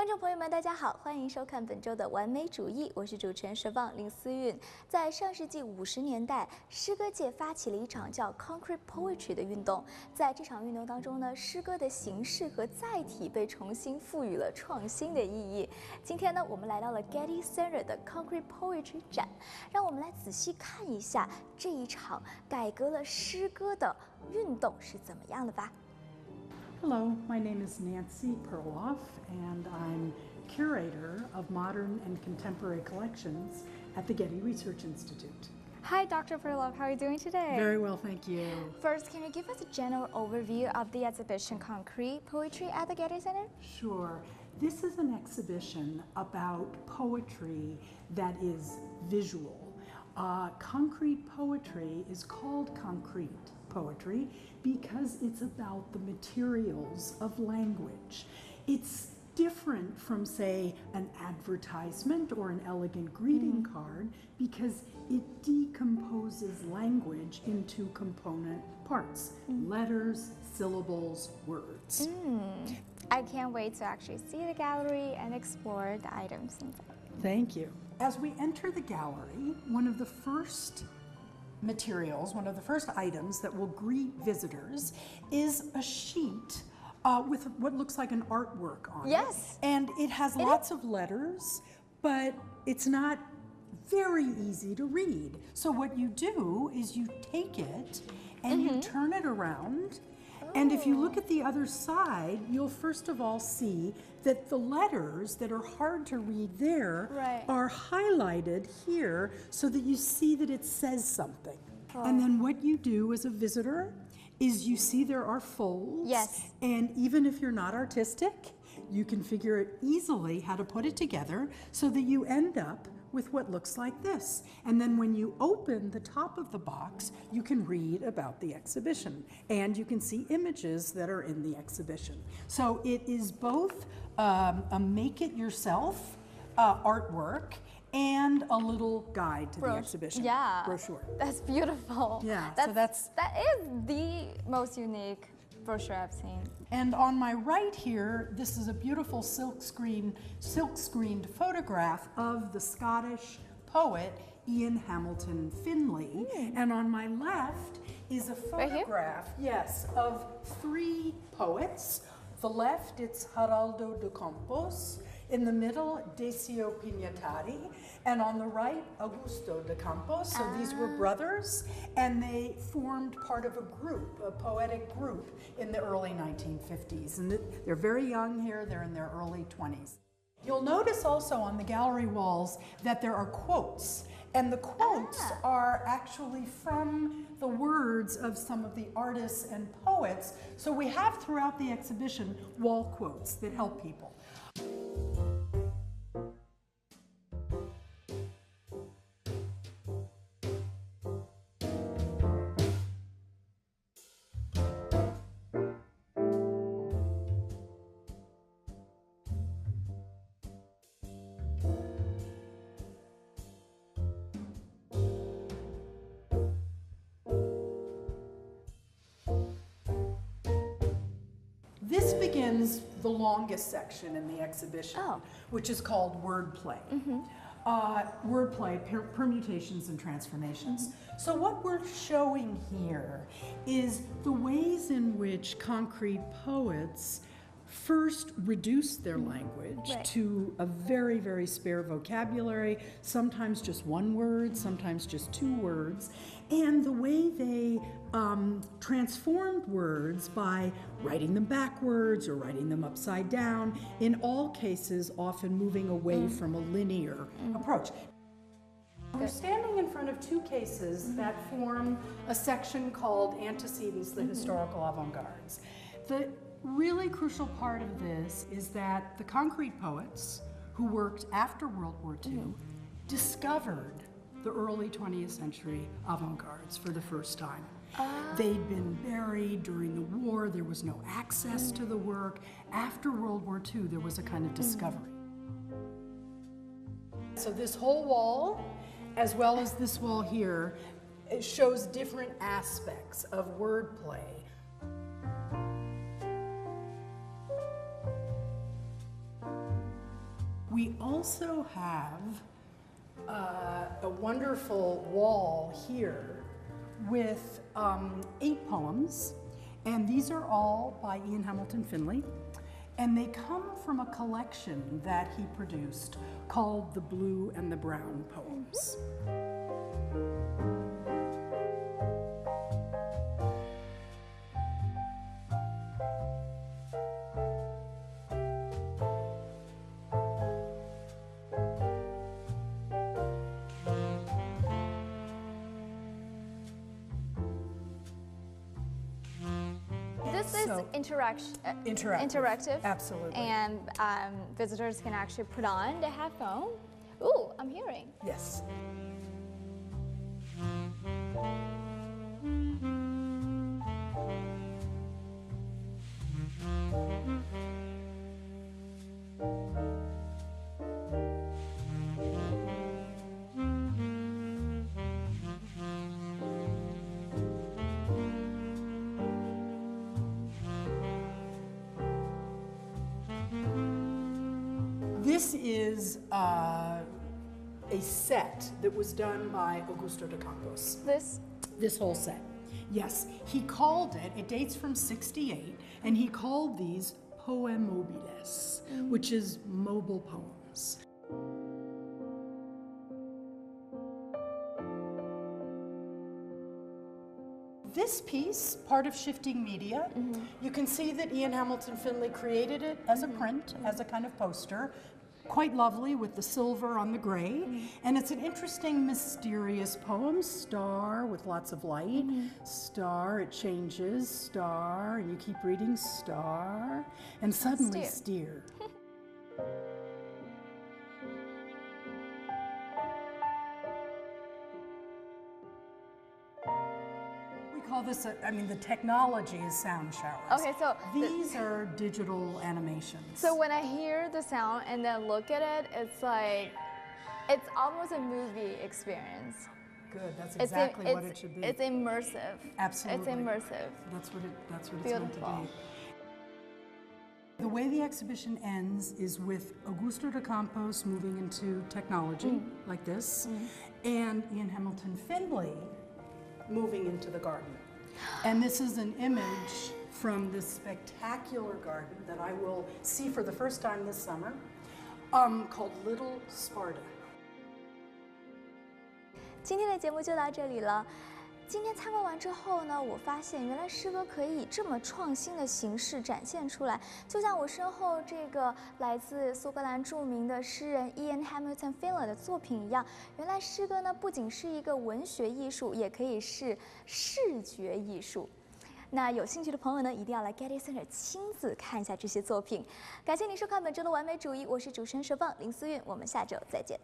观众朋友们，大家好，欢迎收看本周的完美主义，我是主持人沈林思韵。在上世纪50年代，诗歌界发起了一场叫 Concrete Poetry 的运动。在这场运动当中呢，诗歌的形式和载体被重新赋予了创新的意义。今天呢，我们来到了 Getty Center 的 Concrete Poetry 展，让我们来仔细看一下这一场改革了诗歌的运动是怎么样的吧。Hello, my name is Nancy Perloff, and I'm curator of modern and contemporary collections at the Getty Research Institute. Hi, Dr. Perloff. How are you doing today? Very well, thank you. First, can you give us a general overview of the exhibition Concrete Poetry at the Getty Center? Sure. This is an exhibition about poetry that is visual. Concrete poetry is called concrete poetry because it's about the materials of language. It's different from, say, an advertisement or an elegant greeting card because it decomposes language into component parts, letters, syllables, words. I can't wait to actually see the gallery and explore the items inside. Thank you. As we enter the gallery, one of the first materials, one of the first items that will greet visitors is a sheet with what looks like an artwork on it. Yes. And it has lots of letters, but it's not very easy to read. So what you do is you take it and you turn it around. And if you look at the other side, you'll first of all see that the letters that are hard to read there are highlighted here so that you see that it says something. And then what you do as a visitor is you see there are folds. Yes. And even if you're not artistic, you can figure it easily how to put it together so that you end up with what looks like this. And then when you open the top of the box, you can read about the exhibition and you can see images that are in the exhibition. So it is both a make-it-yourself artwork and a little guide to the exhibition. Yeah. Brochure. That's beautiful. Yeah, that is the most unique brochure I've seen. And on my right here, this is a beautiful silk-screened photograph of the Scottish poet Ian Hamilton Finlay. And on my left is a photograph, of three poets. The left, it's Geraldo de Campos. In the middle, Decio Pignatari, and on the right, Augusto de Campos. So these were brothers, and they formed part of a group, a poetic group, in the early 1950s. And they're very young here, they're in their early 20s. You'll notice also on the gallery walls that there are quotes, and the quotes are actually from the words of some of the artists and poets. So we have throughout the exhibition wall quotes that help people. This begins the longest section in the exhibition, which is called wordplay. Wordplay, permutations and transformations. So what we're showing here is the ways in which concrete poets first reduce their language to a very, very spare vocabulary, sometimes just one word, sometimes just two words, and the way they transformed words by writing them backwards or writing them upside down, in all cases often moving away from a linear approach. We're standing in front of two cases that form a section called Antecedents, the Historical Avant-Gardes. The really crucial part of this is that the concrete poets who worked after World War II discovered the early 20th century avant-gardes for the first time. They'd been buried during the war, there was no access to the work. After World War II, there was a kind of discovery. So this whole wall, as well as this wall here, it shows different aspects of wordplay. We also have a wonderful wall here with 8 poems, and these are all by Ian Hamilton Finley, and they come from a collection that he produced called The Blue and the Brown Poems. This is interactive. Absolutely. And visitors can actually put on the headphone. Ooh, I'm hearing. Yes. This is a set that was done by Augusto de Campos. This whole set. Yes, he called it dates from '68, and he called these poemobiles, which is mobile poems. This piece, part of Shifting Media, you can see that Ian Hamilton Finley created it as a print, as a kind of poster. Quite lovely with the silver on the gray. And it's an interesting, mysterious poem. Star with lots of light. Star, it changes. Star, and you keep reading star. And suddenly steer. Call this the technology is sound showers. Okay, so these are digital animations. So when I hear the sound and then look at it, it's almost a movie experience. Good, that's exactly what it should be. It's immersive. Absolutely. It's immersive. That's what it's Beautiful. meant to be. The way the exhibition ends is with Augusto de Campos moving into technology, like this, and Ian Hamilton Finley moving into the garden. And this is an image from this spectacular garden that I will see for the first time this summer, called Little Sparta. 今天的节目就到这里了。今天参观完之后呢，我发现原来诗歌可以以这么创新的形式展现出来。就像我身后这个来自苏格兰著名的诗人 Ian Hamilton Finley 的作品一样，原来诗歌呢不仅是一个文学艺术，也可以是视觉艺术。那有兴趣的朋友呢，一定要来 Getty Center 亲自看一下这些作品。感谢您收看本周的完美主义，我是主持人佘棒林思韵，我们下周再见。